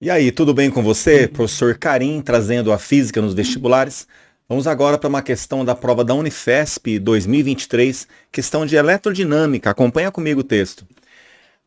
E aí, tudo bem com você? Professor Karim trazendo a física nos vestibulares. Vamos agora para uma questão da prova da Unifesp 2023, questão de eletrodinâmica. Acompanha comigo o texto.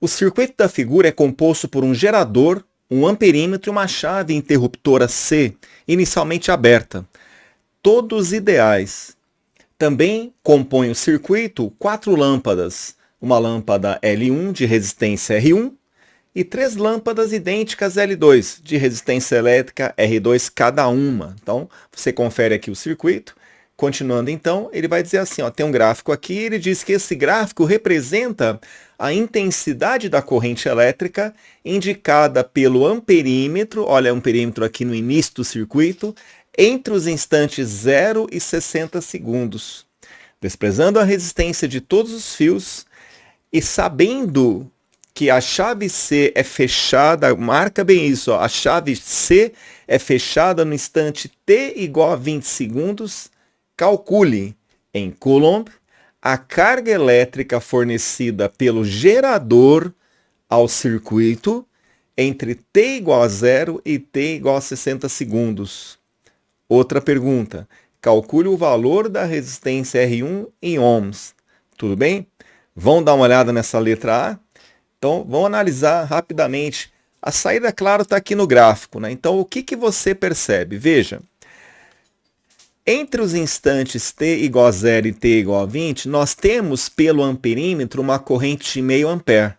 O circuito da figura é composto por um gerador, um amperímetro e uma chave interruptora C, inicialmente aberta. Todos ideais. Também compõem o circuito 4 lâmpadas, uma lâmpada L1 de resistência R1, e 3 lâmpadas idênticas L2, de resistência elétrica R2 cada uma. Então, você confere aqui o circuito. Continuando então, ele vai dizer assim, ó, tem um gráfico aqui, ele diz que esse gráfico representa a intensidade da corrente elétrica indicada pelo amperímetro, olha o amperímetro aqui no início do circuito, entre os instantes 0 e 60 segundos. Desprezando a resistência de todos os fios e sabendo que a chave C é fechada, marca bem isso, ó, a chave C é fechada no instante t igual a 20 segundos, calcule em Coulomb a carga elétrica fornecida pelo gerador ao circuito entre t igual a 0 e t igual a 60 segundos. Outra pergunta, calcule o valor da resistência R1 em ohms. Tudo bem? Vamos dar uma olhada nessa letra A? Então, vamos analisar rapidamente. A saída, claro, está aqui no gráfico, né? Então, o que você percebe? Veja, entre os instantes t igual a 0 e t igual a 20, nós temos pelo amperímetro uma corrente de meio ampere.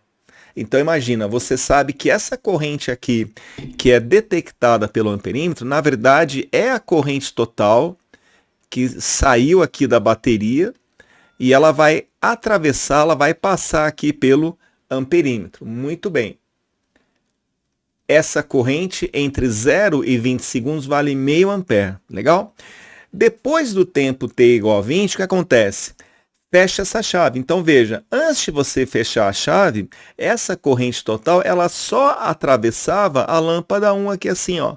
Então, imagina, você sabe que essa corrente aqui, que é detectada pelo amperímetro, na verdade é a corrente total que saiu aqui da bateria e ela vai atravessar, ela vai passar aqui pelo amperímetro. Muito bem. Essa corrente entre 0 e 20 segundos vale meio ampere. Legal? Depois do tempo t igual a 20, o que acontece? Fecha essa chave. Então veja, antes de você fechar a chave, essa corrente total ela só atravessava a lâmpada 1 aqui assim, ó.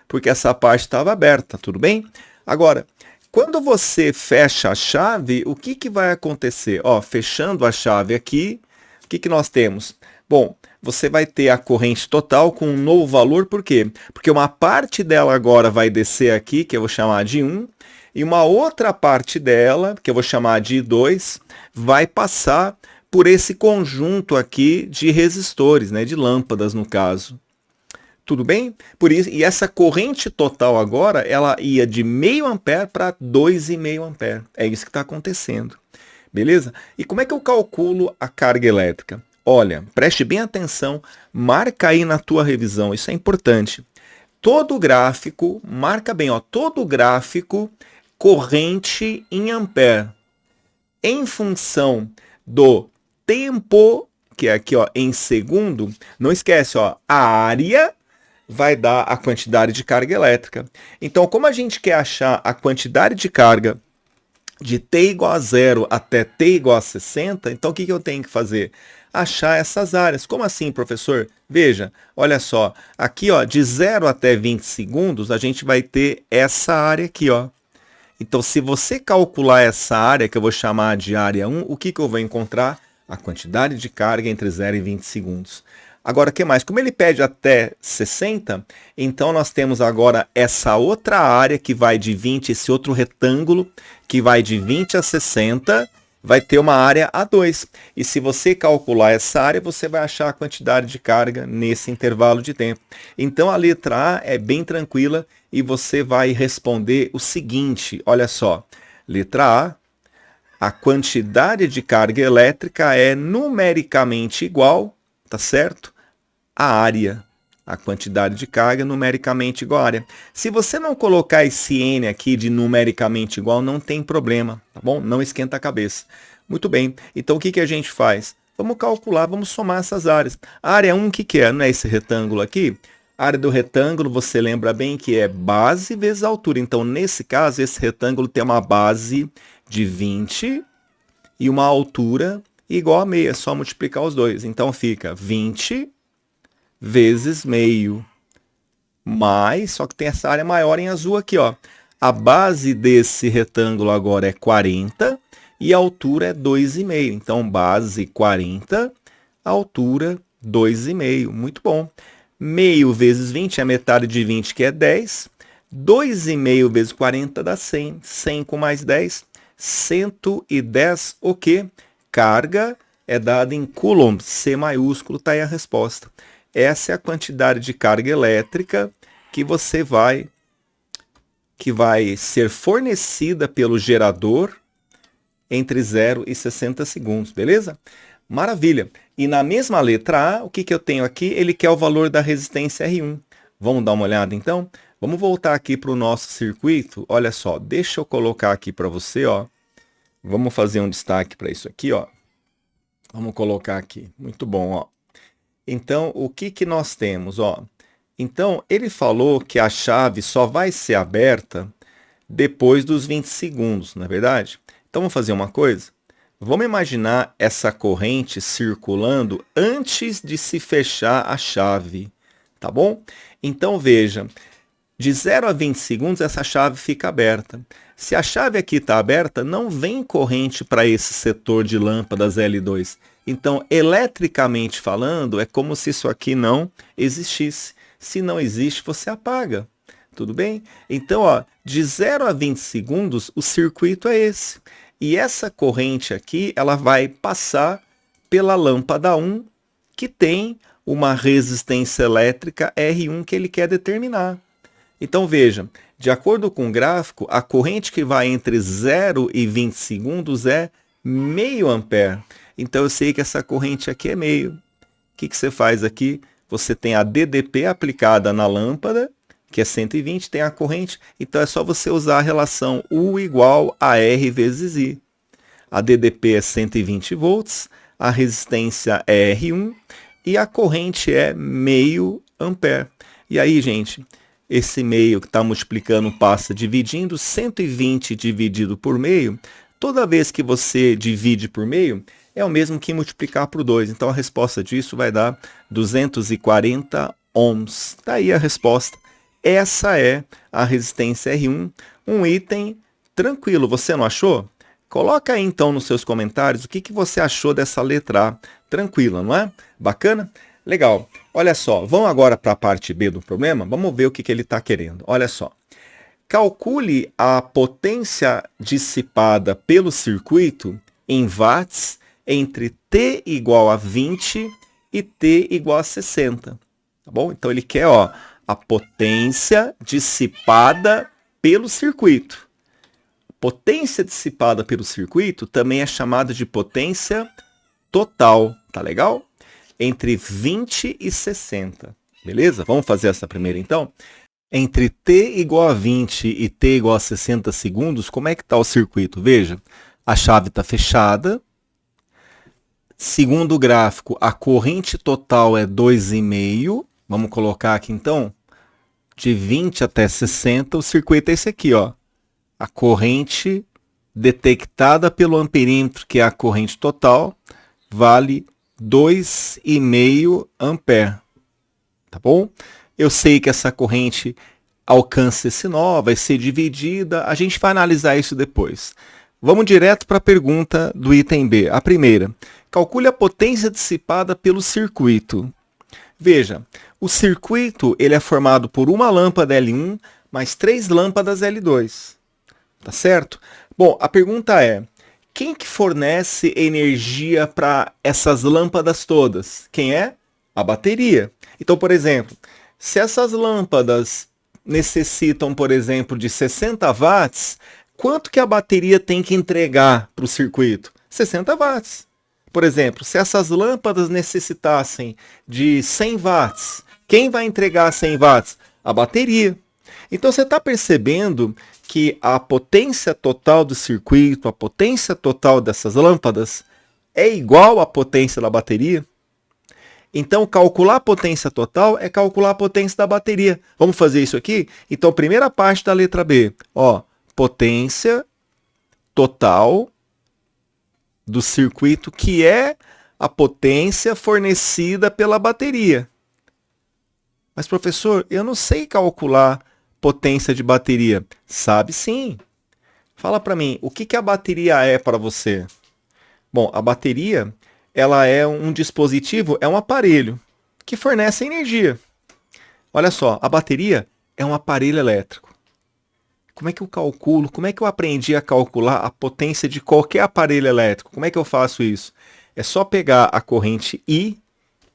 Porque essa parte estava aberta, tudo bem? Agora, quando você fecha a chave, o que vai acontecer? Ó, fechando a chave aqui, o que nós temos? Bom, você vai ter a corrente total com um novo valor, por quê? Porque uma parte dela agora vai descer aqui, que eu vou chamar de 1, e uma outra parte dela, que eu vou chamar de 2, vai passar por esse conjunto aqui de resistores, né, de lâmpadas no caso. Tudo bem? Por isso, e essa corrente total agora, ela ia de meio ampere para 2,5 ampere. É isso que está acontecendo. Beleza? E como é que eu calculo a carga elétrica? Olha, preste bem atenção, marca aí na tua revisão, isso é importante. Todo gráfico, marca bem, ó, todo gráfico corrente em ampere, em função do tempo, que é aqui ó, em segundo, não esquece, ó, a área vai dar a quantidade de carga elétrica. Então, como a gente quer achar a quantidade de carga de t igual a 0 até t igual a 60, então o que eu tenho que fazer? Achar essas áreas. Como assim, professor? Veja, olha só, aqui ó, de 0 até 20 segundos, a gente vai ter essa área aqui, ó. Então, se você calcular essa área, que eu vou chamar de área 1, o que eu vou encontrar? A quantidade de carga entre 0 e 20 segundos. Agora, o que mais? Como ele pede até 60, então nós temos agora essa outra área que vai de 20, esse outro retângulo que vai de 20 a 60, vai ter uma área A2. E se você calcular essa área, você vai achar a quantidade de carga nesse intervalo de tempo. Então, a letra A é bem tranquila e você vai responder o seguinte, olha só. Letra A quantidade de carga elétrica é numericamente igual, tá certo? A área, a quantidade de carga numericamente igual à área. Se você não colocar esse N aqui de numericamente igual, não tem problema, tá bom? Não esquenta a cabeça. Muito bem, então o que a gente faz? Vamos calcular, vamos somar essas áreas. A área 1, o que é? Não é esse retângulo aqui? A área do retângulo, você lembra bem que é base vezes altura. Então, nesse caso, esse retângulo tem uma base de 20 e uma altura igual a meio. É só multiplicar os dois. Então, fica 20 vezes meio, mais, só que tem essa área maior em azul aqui, ó. A base desse retângulo agora é 40 e a altura é 2,5. Então, base 40, altura 2,5. Muito bom. Meio vezes 20 é a metade de 20, que é 10. 2,5 vezes 40 dá 100. 100 com mais 10, 110 o quê? Carga é dada em coulomb, C maiúsculo, está aí a resposta. Essa é a quantidade de carga elétrica que vai ser fornecida pelo gerador entre 0 e 60 segundos, beleza? Maravilha. E na mesma letra A, o que eu tenho aqui? Ele quer o valor da resistência R1. Vamos dar uma olhada então? Vamos voltar aqui para o nosso circuito. Olha só, deixa eu colocar aqui para você, ó. Vamos fazer um destaque para isso aqui, ó. Vamos colocar aqui. Muito bom, ó. Então, o que nós temos, ó? Então, ele falou que a chave só vai ser aberta depois dos 20 segundos, não é verdade? Então, vamos fazer uma coisa? Vamos imaginar essa corrente circulando antes de se fechar a chave, tá bom? Então, veja, de 0 a 20 segundos essa chave fica aberta. Se a chave aqui está aberta, não vem corrente para esse setor de lâmpadas L2. Então, eletricamente falando, é como se isso aqui não existisse. Se não existe, você apaga. Tudo bem? Então, ó, de 0 a 20 segundos, o circuito é esse. E essa corrente aqui, ela vai passar pela lâmpada 1, que tem uma resistência elétrica R1 que ele quer determinar. Então, veja, de acordo com o gráfico, a corrente que vai entre 0 e 20 segundos é meio ampere. Então, eu sei que essa corrente aqui é meio. O que você faz aqui? Você tem a DDP aplicada na lâmpada, que é 120, tem a corrente, então é só você usar a relação U igual a R vezes I. A DDP é 120 volts, a resistência é R1 e a corrente é meio ampere. E aí, gente, esse meio que está multiplicando passa dividindo, 120 dividido por meio, toda vez que você divide por meio, é o mesmo que multiplicar por 2. Então, a resposta disso vai dar 240 ohms. Está aí a resposta. Essa é a resistência R1, um item tranquilo. Você não achou? Coloca aí então nos seus comentários o que você achou dessa letra A. Tranquila, não é? Bacana? Legal. Olha só, vamos agora para a parte B do problema? Vamos ver o que ele está querendo. Olha só. Calcule a potência dissipada pelo circuito em watts entre T igual a 20 e T igual a 60. Tá bom? Então ele quer, ó, a potência dissipada pelo circuito. Potência dissipada pelo circuito também é chamada de potência total, tá legal? Entre 20 e 60, beleza? Vamos fazer essa primeira então? Entre T igual a 20 e T igual a 60 segundos, como é que está o circuito? Veja, a chave está fechada. Segundo o gráfico, a corrente total é 2,5. Vamos colocar aqui então, de 20 até 60, o circuito é esse aqui, ó. A corrente detectada pelo amperímetro, que é a corrente total, vale 2,5 ampere. Tá bom? Eu sei que essa corrente alcança esse nó, vai ser dividida. A gente vai analisar isso depois. Vamos direto para a pergunta do item B. A primeira. Calcule a potência dissipada pelo circuito. Veja, o circuito ele é formado por uma lâmpada L1 mais 3 lâmpadas L2. Tá certo? Bom, a pergunta é, quem que fornece energia para essas lâmpadas todas? Quem é? A bateria. Então, por exemplo, se essas lâmpadas necessitam, por exemplo, de 60 watts, quanto que a bateria tem que entregar para o circuito? 60 watts. Por exemplo, se essas lâmpadas necessitassem de 100 watts, quem vai entregar 100 watts? A bateria. Então, você está percebendo que a potência total do circuito, a potência total dessas lâmpadas, é igual à potência da bateria? Então, calcular a potência total é calcular a potência da bateria. Vamos fazer isso aqui? Então, primeira parte da letra B. Ó, potência total do circuito, que é a potência fornecida pela bateria. Mas, professor, eu não sei calcular potência de bateria. Sabe sim. Fala para mim, o que a bateria é para você? Bom, a bateria ela é um dispositivo, é um aparelho que fornece energia. Olha só, a bateria é um aparelho elétrico. Como é que eu calculo, como é que eu aprendi a calcular a potência de qualquer aparelho elétrico? Como é que eu faço isso? É só pegar a corrente I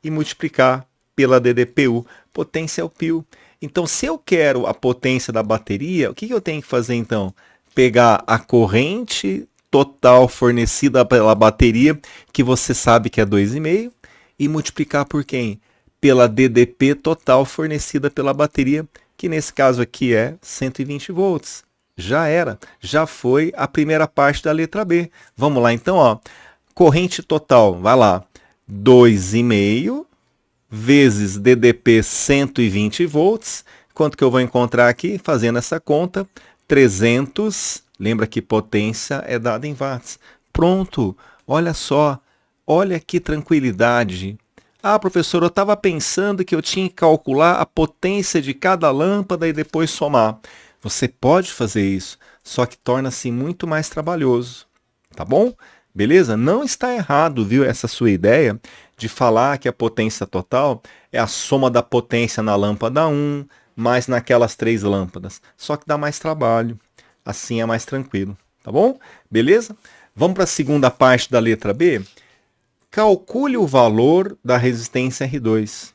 e multiplicar pela DDPU. Potência é o π. Então, se eu quero a potência da bateria, o que eu tenho que fazer então? Pegar a corrente total fornecida pela bateria, que você sabe que é 2,5, e multiplicar por quem? Pela DDP total fornecida pela bateria, que nesse caso aqui é 120 volts. Já era, já foi a primeira parte da letra B. Vamos lá então, ó. Corrente total, vai lá, 2,5 vezes DDP 120 volts. Quanto que eu vou encontrar aqui? Fazendo essa conta, 300, lembra que potência é dada em watts. Pronto, olha só, olha que tranquilidade. Ah, professor, eu estava pensando que eu tinha que calcular a potência de cada lâmpada e depois somar. Você pode fazer isso, só que torna-se muito mais trabalhoso, tá bom? Beleza? Não está errado, viu, essa sua ideia de falar que a potência total é a soma da potência na lâmpada 1 mais naquelas 3 lâmpadas. Só que dá mais trabalho, assim é mais tranquilo, tá bom? Beleza? Vamos para a segunda parte da letra B? Calcule o valor da resistência R2.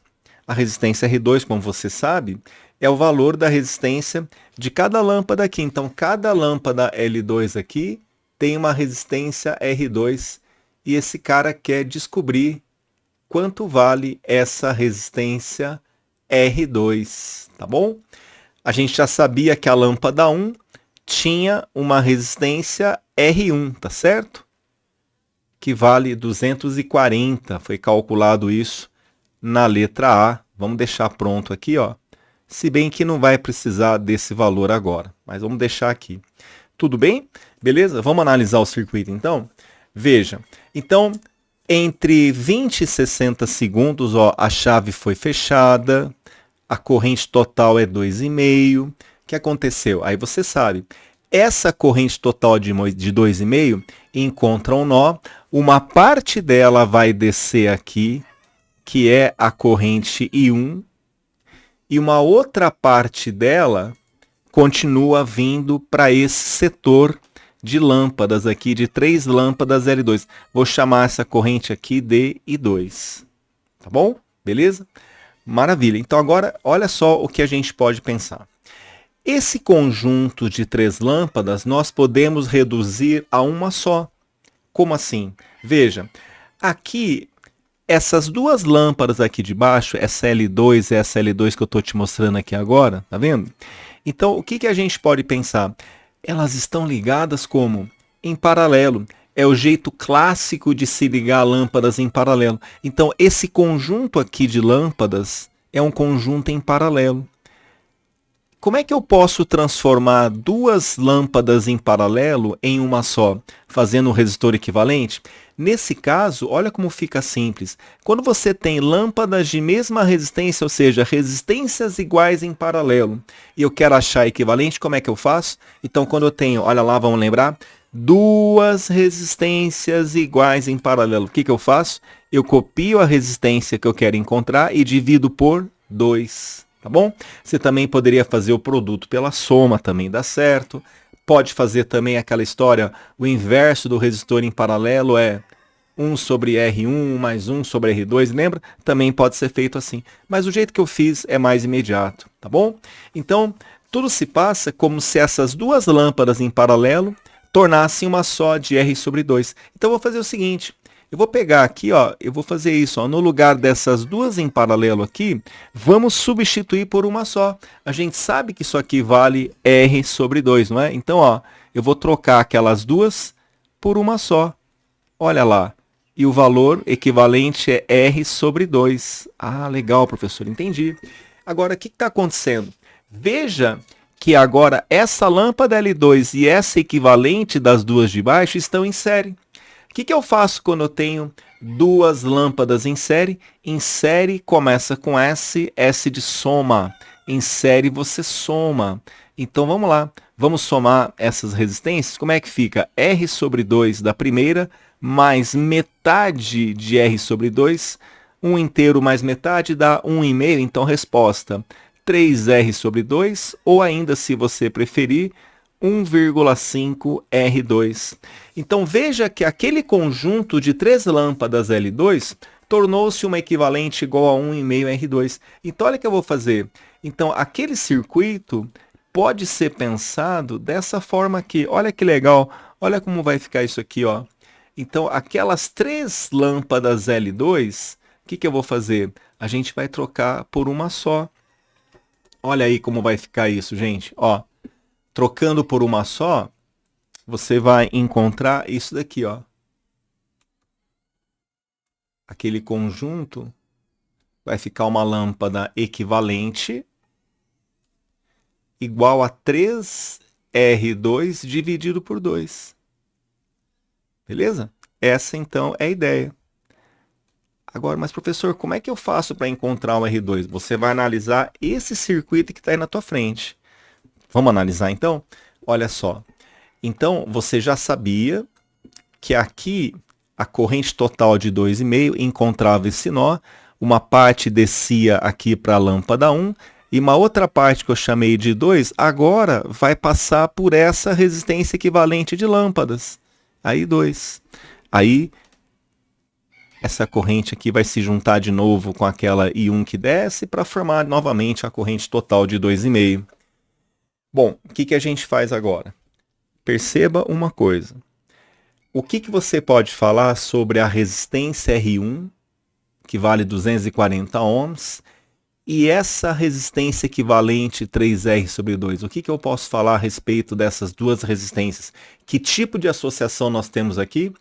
A resistência R2, como você sabe, é o valor da resistência de cada lâmpada aqui. Então, cada lâmpada L2 aqui tem uma resistência R2 e esse cara quer descobrir quanto vale essa resistência R2, tá bom? A gente já sabia que a lâmpada 1 tinha uma resistência R1, tá certo? Que vale 240, foi calculado isso na letra A. Vamos deixar pronto aqui, ó. Se bem que não vai precisar desse valor agora, mas vamos deixar aqui. Tudo bem? Beleza? Vamos analisar o circuito então? Veja, então, entre 20 e 60 segundos, ó, a chave foi fechada, a corrente total é 2,5. O que aconteceu? Aí você sabe, essa corrente total de 2,5 encontra um nó, uma parte dela vai descer aqui, que é a corrente I1, e uma outra parte dela continua vindo para esse setor de lâmpadas aqui, de 3 lâmpadas L2. Vou chamar essa corrente aqui de I2. Tá bom? Beleza? Maravilha. Então agora, olha só o que a gente pode pensar. Esse conjunto de 3 lâmpadas nós podemos reduzir a uma só. Como assim? Veja, aqui, essas duas lâmpadas aqui de baixo, essa L2 e essa L2 que eu estou te mostrando aqui agora, tá vendo? Então, o que a gente pode pensar? Elas estão ligadas como? Em paralelo. É o jeito clássico de se ligar lâmpadas em paralelo. Então, esse conjunto aqui de lâmpadas é um conjunto em paralelo. Como é que eu posso transformar duas lâmpadas em paralelo em uma só, fazendo um resistor equivalente? Nesse caso, olha como fica simples. Quando você tem lâmpadas de mesma resistência, ou seja, resistências iguais em paralelo, e eu quero achar equivalente, como é que eu faço? Então, quando eu tenho, olha lá, vamos lembrar, duas resistências iguais em paralelo, o que eu faço? Eu copio a resistência que eu quero encontrar e divido por 2. Tá bom? Você também poderia fazer o produto pela soma, também dá certo. Pode fazer também aquela história, o inverso do resistor em paralelo é 1 sobre R1 mais 1 sobre R2, lembra? Também pode ser feito assim. Mas o jeito que eu fiz é mais imediato, tá bom? Então, tudo se passa como se essas duas lâmpadas em paralelo tornassem uma só de R sobre 2. Então, eu vou fazer o seguinte. Eu vou pegar aqui, ó, eu vou fazer isso, ó, no lugar dessas duas em paralelo aqui, vamos substituir por uma só. A gente sabe que isso aqui vale R sobre 2, não é? Então, ó, eu vou trocar aquelas duas por uma só. Olha lá. E o valor equivalente é R sobre 2. Ah, legal, professor, entendi. Agora, o que está acontecendo? Veja que agora essa lâmpada L2 e essa equivalente das duas de baixo estão em série. O que eu faço quando eu tenho duas lâmpadas em série? Em série começa com S, S de soma. Em série você soma. Então vamos lá, vamos somar essas resistências. Como é que fica? R sobre 2 da primeira, mais metade de R sobre 2. 1 inteiro mais metade dá 1,5. Então resposta, 3R sobre 2, ou ainda, se você preferir, 1,5 R2. Então veja que aquele conjunto de 3 lâmpadas L2 tornou-se uma equivalente igual a 1,5 R2. Então olha o que eu vou fazer. Então aquele circuito pode ser pensado dessa forma aqui. Olha que legal. Olha como vai ficar isso aqui, ó. Então aquelas 3 lâmpadas L2, o que eu vou fazer? A gente vai trocar por uma só. Olha aí como vai ficar isso, gente. Ó, trocando por uma só, você vai encontrar isso daqui, ó. Aquele conjunto vai ficar uma lâmpada equivalente igual a 3R2 dividido por 2. Beleza? Essa, então, é a ideia. Agora, mas professor, como é que eu faço para encontrar o R2? Você vai analisar esse circuito que está aí na tua frente. Vamos analisar, então? Olha só. Então, você já sabia que aqui a corrente total de 2,5 encontrava esse nó, uma parte descia aqui para a lâmpada 1, e uma outra parte que eu chamei de 2, agora vai passar por essa resistência equivalente de lâmpadas. Aí 2. Aí essa corrente aqui vai se juntar de novo com aquela I1 que desce para formar novamente a corrente total de 2,5. Bom, o que a gente faz agora? Perceba uma coisa. O que você pode falar sobre a resistência R1, que vale 240 ohms, e essa resistência equivalente 3R sobre 2? O que eu posso falar a respeito dessas duas resistências? Que tipo de associação nós temos aqui?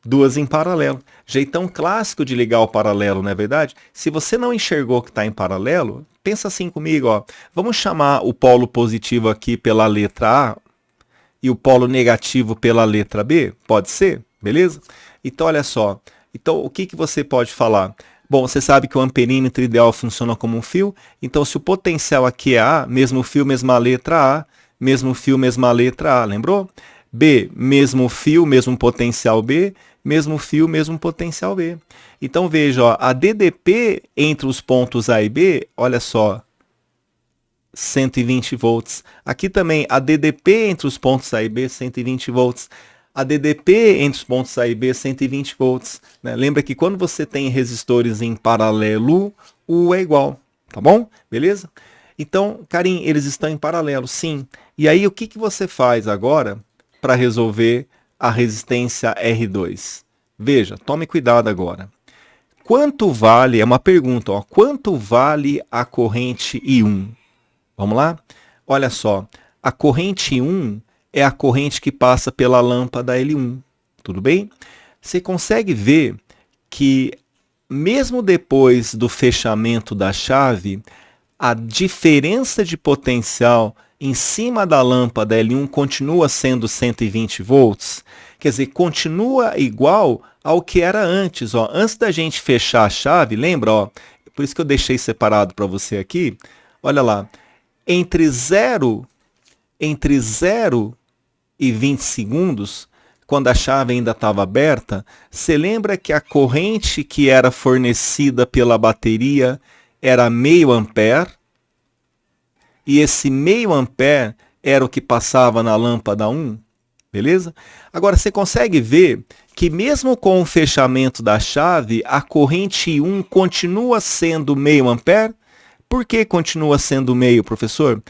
Duas em paralelo. Jeitão clássico de ligar o paralelo, não é verdade? Se você não enxergou que está em paralelo, pensa assim comigo, ó. Vamos chamar o polo positivo aqui pela letra A e o polo negativo pela letra B? Pode ser? Beleza? Então, olha só. Então, o que você pode falar? Bom, você sabe que o amperímetro ideal funciona como um fio. Então, se o potencial aqui é A, mesmo fio, mesma letra A, mesmo fio, mesma letra A, lembrou? B, mesmo fio, mesmo potencial B, mesmo fio, mesmo potencial B. Então veja, ó, a DDP entre os pontos A e B, olha só, 120 volts. Aqui também a DDP entre os pontos A e B, 120 volts. A DDP entre os pontos A e B, 120 volts. Né? Lembra que quando você tem resistores em paralelo, o é igual, tá bom? Beleza? Então, Karim, eles estão em paralelo, sim. E aí, o que você faz agora para resolver a resistência R2? Veja, tome cuidado agora. Quanto vale, é uma pergunta, ó, quanto vale a corrente I1? Vamos lá? Olha só, a corrente I1 é a corrente que passa pela lâmpada L1, tudo bem? Você consegue ver que mesmo depois do fechamento da chave, a diferença de potencial em cima da lâmpada L1 continua sendo 120 volts? Quer dizer, continua igual ao que era antes. Ó. Antes da gente fechar a chave, lembra? Ó, por isso que eu deixei separado para você aqui. Olha lá, entre 0 e 20 segundos, quando a chave ainda estava aberta, você lembra que a corrente que era fornecida pela bateria era meio ampere? E esse meio ampere era o que passava na lâmpada 1, beleza? Agora, você consegue ver que mesmo com o fechamento da chave, a corrente I1 continua sendo meio ampere? Por que continua sendo meio, professor?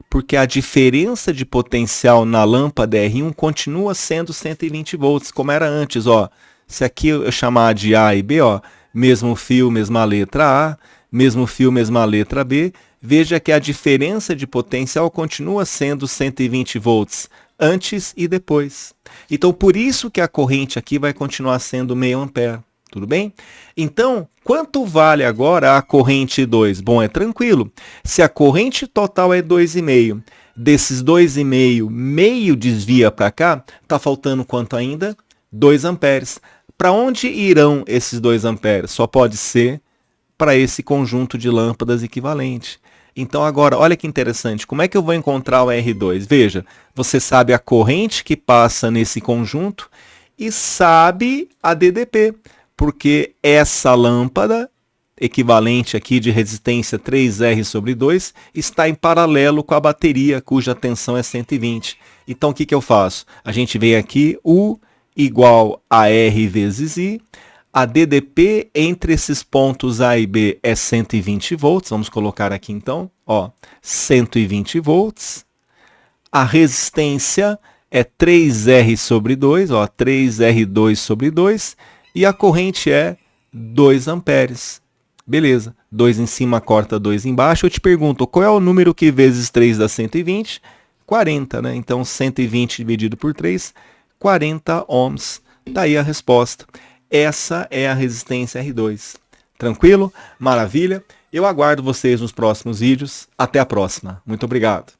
Porque a diferença de potencial na lâmpada R1 continua sendo 120 volts, como era antes. Ó. Se aqui eu chamar de A e B, ó, mesmo fio, mesma letra A, mesmo fio, mesma letra B, veja que a diferença de potencial continua sendo 120 volts antes e depois. Então, por isso que a corrente aqui vai continuar sendo meio ampere. Tudo bem? Então, quanto vale agora a corrente 2? Bom, é tranquilo. Se a corrente total é 2,5, desses 2,5, meio desvia para cá, está faltando quanto ainda? 2 amperes. Para onde irão esses 2 amperes? Só pode ser para esse conjunto de lâmpadas equivalente. Então agora, olha que interessante, como é que eu vou encontrar o R2? Veja, você sabe a corrente que passa nesse conjunto e sabe a DDP, porque essa lâmpada equivalente aqui de resistência 3R sobre 2, está em paralelo com a bateria, cuja tensão é 120. Então, o que eu faço? A gente vem aqui, U igual a R vezes I. A DDP entre esses pontos A e B é 120 volts. Vamos colocar aqui, então, 120 volts. A resistência é 3R sobre 2, 3R2 sobre 2. E a corrente é 2 amperes. Beleza, 2 em cima corta 2 embaixo. Eu te pergunto, qual é o número que vezes 3 dá 120? 40, né? Então, 120 dividido por 3, 40 ohms. Daí a resposta. Essa é a resistência R2. Tranquilo? Maravilha? Eu aguardo vocês nos próximos vídeos. Até a próxima. Muito obrigado.